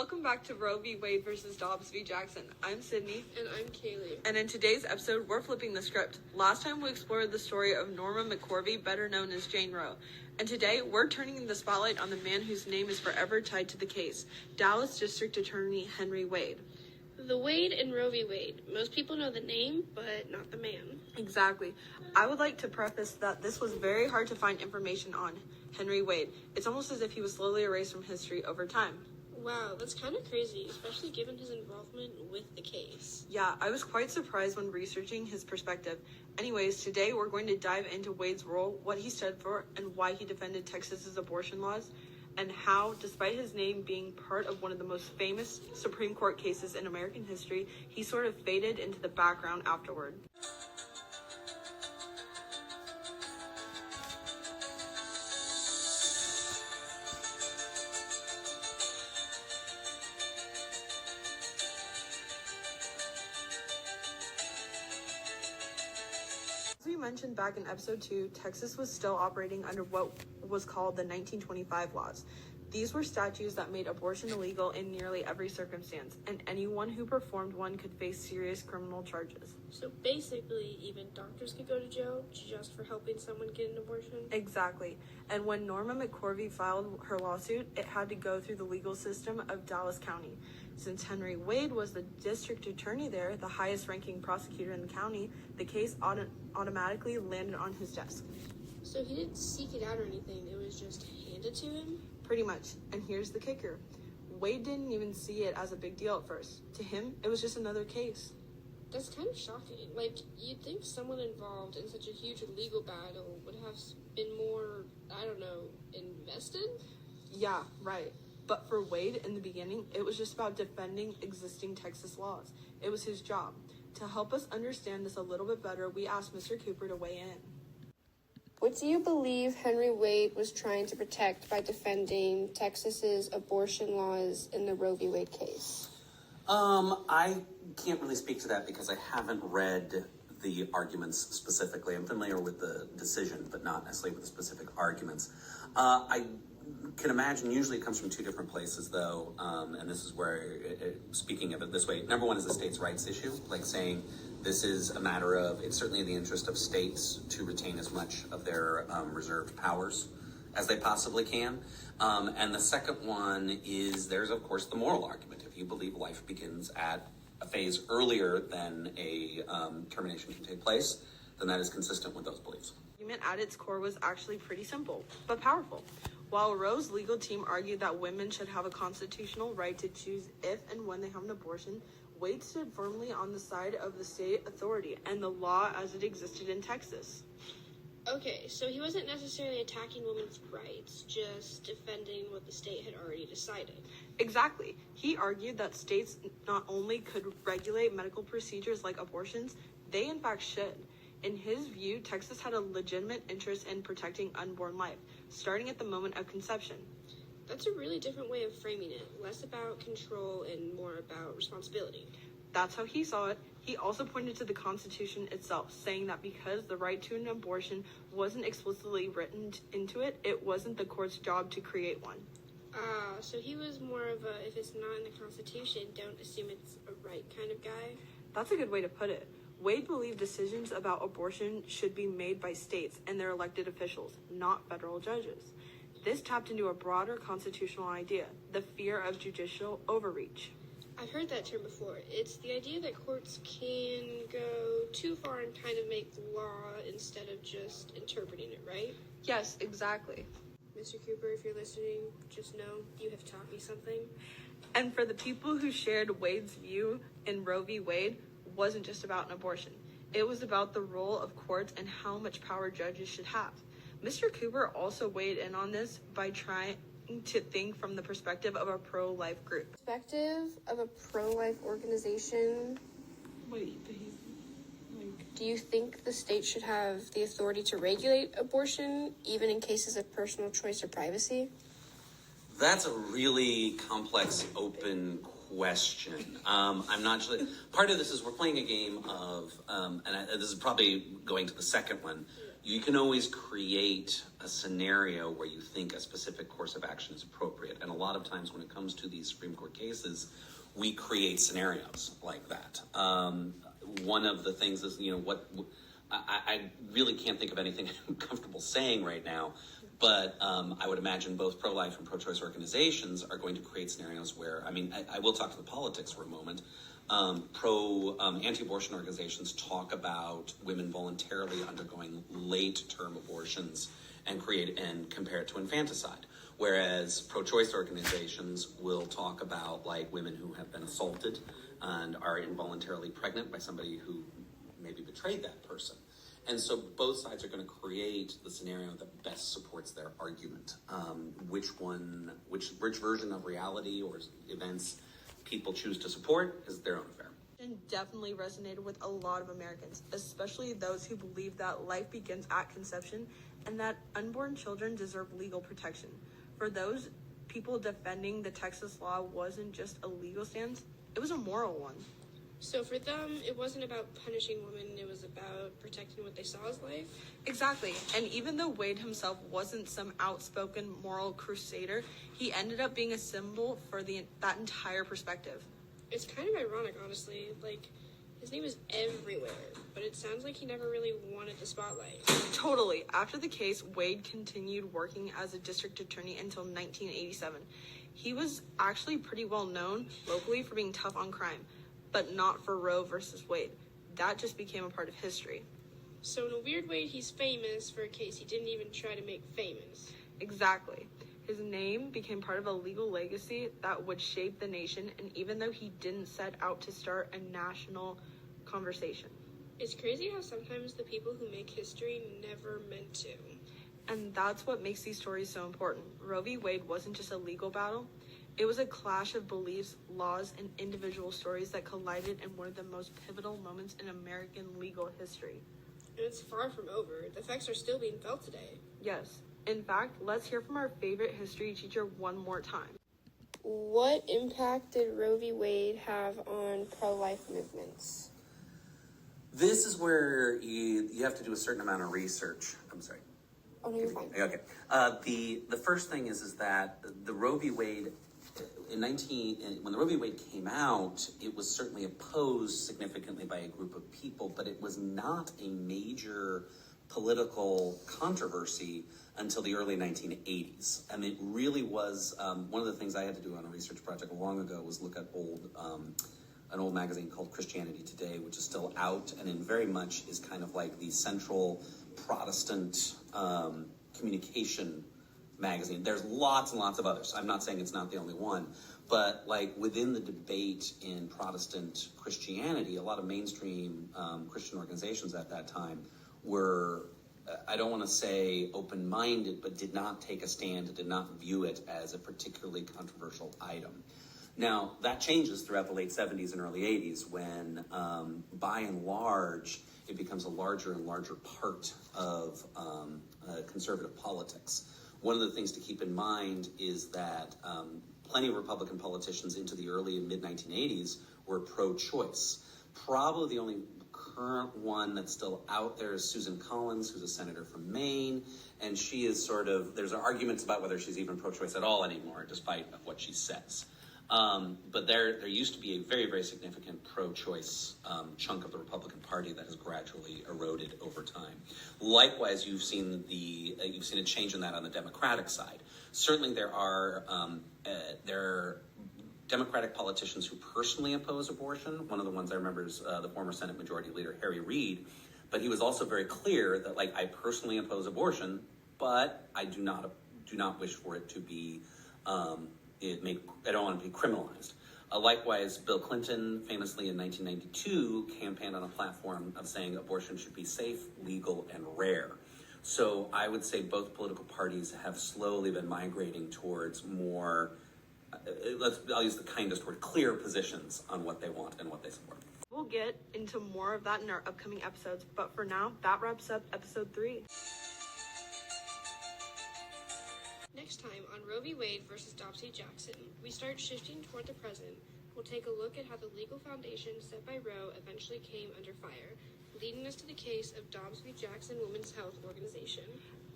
welcome back to Roe v. Wade versus Dobbs v. Jackson. I'm Sydney. And I'm Kaylee. And in today's episode, we're flipping the script. Last time we explored the story of Norma McCorvey, better known as Jane Roe. And today, we're turning the spotlight on the man whose name is forever tied to the case, Dallas District Attorney Henry Wade. The Wade and Roe v. Wade. Most people know the name, but not the man. Exactly. I would like to preface that this was very hard to find information on Henry Wade. It's almost as if he was slowly erased from history over time. Wow, that's kind of crazy, especially given his involvement with the case. Yeah, I was quite surprised when researching his perspective. Anyways, today we're going to dive into Wade's role, what he stood for, and why he defended Texas's abortion laws, and how, despite his name being part of one of the most famous Supreme Court cases in American history, he sort of faded into the background afterward. As we mentioned back in episode 2, Texas was still operating under what was called the 1925 laws. These were statutes that made abortion illegal in nearly every circumstance, and anyone who performed one could face serious criminal charges. So basically, even doctors could go to jail just for helping someone get an abortion? Exactly. And when Norma McCorvey filed her lawsuit, it had to go through the legal system of Dallas County. Since Henry Wade was the district attorney there, the highest ranking prosecutor in the county, the case automatically landed on his desk. So he didn't seek it out or anything, it was just handed to him? Pretty much. And here's the kicker. Wade didn't even see it as a big deal at first. To him, it was just another case. That's kind of shocking. Like, you'd think someone involved in such a huge legal battle would have been more, invested? Yeah, right. But for Wade, in the beginning, it was just about defending existing Texas laws. It was his job. To help us understand this a little bit better, we asked Mr. Cooper to weigh in. What do you believe Henry Wade was trying to protect by defending Texas's abortion laws in the Roe v. Wade case? I can't really speak to that because I haven't read the arguments specifically. I'm familiar with the decision, but not necessarily with the specific arguments. I can imagine usually it comes from two different places, though, and this is where, speaking of it this way, number one is the states' rights issue, like saying this is a matter of, it's certainly in the interest of states to retain as much of their reserved powers as they possibly can. And the second one is there's, of course, the moral argument. If you believe life begins at a phase earlier than a termination can take place, then that is consistent with those beliefs. The argument at its core was actually pretty simple, but powerful. While Roe's legal team argued that women should have a constitutional right to choose if and when they have an abortion, Wade stood firmly on the side of the state authority and the law as it existed in Texas. Okay, so he wasn't necessarily attacking women's rights, just defending what the state had already decided. Exactly. He argued that states not only could regulate medical procedures like abortions, they in fact should. In his view, Texas had a legitimate interest in protecting unborn life, starting at the moment of conception. That's a really different way of framing it. Less about control and more about responsibility. That's how he saw it. He also pointed to the Constitution itself, saying that because the right to an abortion wasn't explicitly written into it, it wasn't the court's job to create one. So he was more of a, if it's not in the Constitution, don't assume it's a right kind of guy? That's a good way to put it. Wade believed decisions about abortion should be made by states and their elected officials, not federal judges. This tapped into a broader constitutional idea, the fear of judicial overreach. I've heard that term before. It's the idea that courts can go too far and kind of make law instead of just interpreting it, right? Yes, exactly. Mr. Cooper, if you're listening, just know you have taught me something. And for the people who shared Wade's view in Roe v. Wade, wasn't just about an abortion. It was about the role of courts and how much power judges should have. Mr. Cooper also weighed in on this by trying to think from the perspective of a pro-life group. Perspective of a pro-life organization. Do you think the state should have the authority to regulate abortion, even in cases of personal choice or privacy? That's a really complex, open question. I'm not sure. Part of this is we're playing a game of, this is probably going to the second one. You can always create a scenario where you think a specific course of action is appropriate. And a lot of times when it comes to these Supreme Court cases, we create scenarios like that. One of the things is, I really can't think of anything I'm comfortable saying right now, but I would imagine both pro-life and pro-choice organizations are going to create scenarios where, I will talk to the politics for a moment. Anti-abortion organizations talk about women voluntarily undergoing late-term abortions and compare it to infanticide. Whereas pro-choice organizations will talk about women who have been assaulted and are involuntarily pregnant by somebody who maybe betrayed that person. And so both sides are going to create the scenario that best supports their argument. Which version of reality or events people choose to support is their own affair. And definitely resonated with a lot of Americans, especially those who believe that life begins at conception and that unborn children deserve legal protection. For those people, defending the Texas law wasn't just a legal stance, it was a moral one. So for them, it wasn't about punishing women, it was about protecting what they saw as life? Exactly. And even though Wade himself wasn't some outspoken moral crusader, he ended up being a symbol for that entire perspective. It's kind of ironic, honestly. His name is everywhere, but it sounds like he never really wanted the spotlight. Totally. After the case, Wade continued working as a district attorney until 1987. He was actually pretty well known locally for being tough on crime, but not for Roe versus Wade. That just became a part of history. So in a weird way, he's famous for a case he didn't even try to make famous. Exactly. His name became part of a legal legacy that would shape the nation, and even though he didn't set out to start a national conversation. It's crazy how sometimes the people who make history never meant to. And that's what makes these stories so important. Roe v. Wade wasn't just a legal battle. It was a clash of beliefs, laws, and individual stories that collided in one of the most pivotal moments in American legal history. And it's far from over. The effects are still being felt today. Yes. In fact, let's hear from our favorite history teacher one more time. What impact did Roe v. Wade have on pro-life movements? This is where you have to do a certain amount of research. I'm sorry. Oh, no, you're fine. Okay. The first thing is that the Roe v. Wade when the Roe v. Wade came out, it was certainly opposed significantly by a group of people, but it was not a major political controversy until the early 1980s. And it really was, one of the things I had to do on a research project long ago was look at an old magazine called Christianity Today, which is still out and in very much is kind of like the central Protestant communication magazine. There's lots and lots of others. I'm not saying it's not the only one, but within the debate in Protestant Christianity, a lot of mainstream Christian organizations at that time were, I don't want to say open-minded, but did not take a stand, did not view it as a particularly controversial item. Now, that changes throughout the late 70s and early 80s when, by and large, it becomes a larger and larger part of conservative politics. One of the things to keep in mind is that plenty of Republican politicians into the early and mid-1980s were pro-choice. Probably the only current one that's still out there is Susan Collins, who's a senator from Maine, and she is there's arguments about whether she's even pro-choice at all anymore, despite what she says. But there used to be a very, very significant pro-choice chunk of the Republican Party that has gradually eroded over time. Likewise, you've seen a change in that on the Democratic side. Certainly, there are Democratic politicians who personally oppose abortion. One of the ones I remember is the former Senate Majority Leader Harry Reid, but he was also very clear that I personally oppose abortion, but I do not wish for it to be. I don't want it to be criminalized. Likewise, Bill Clinton famously in 1992 campaigned on a platform of saying abortion should be safe, legal, and rare. So I would say both political parties have slowly been migrating towards more, I'll use the kindest word, clear positions on what they want and what they support. We'll get into more of that in our upcoming episodes, but for now, that wraps up episode 3. Next next time on Roe v. Wade versus Dobbs v. Jackson, we start shifting toward the present. We'll take a look at how the legal foundation set by Roe eventually came under fire, leading us to the case of Dobbs v. Jackson Women's Health Organization.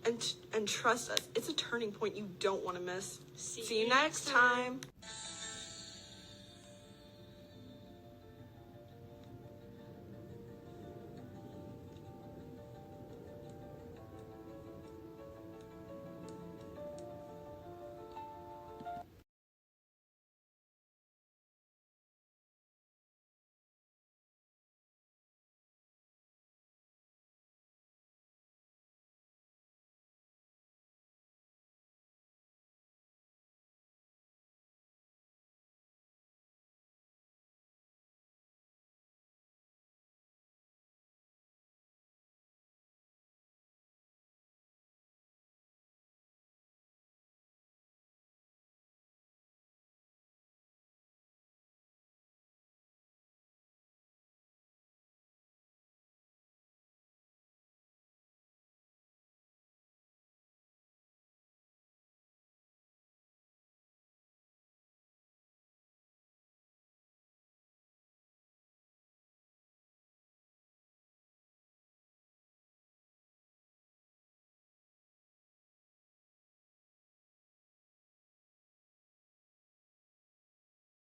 And trust us, it's a turning point you don't want to miss. See See you you next next time. time.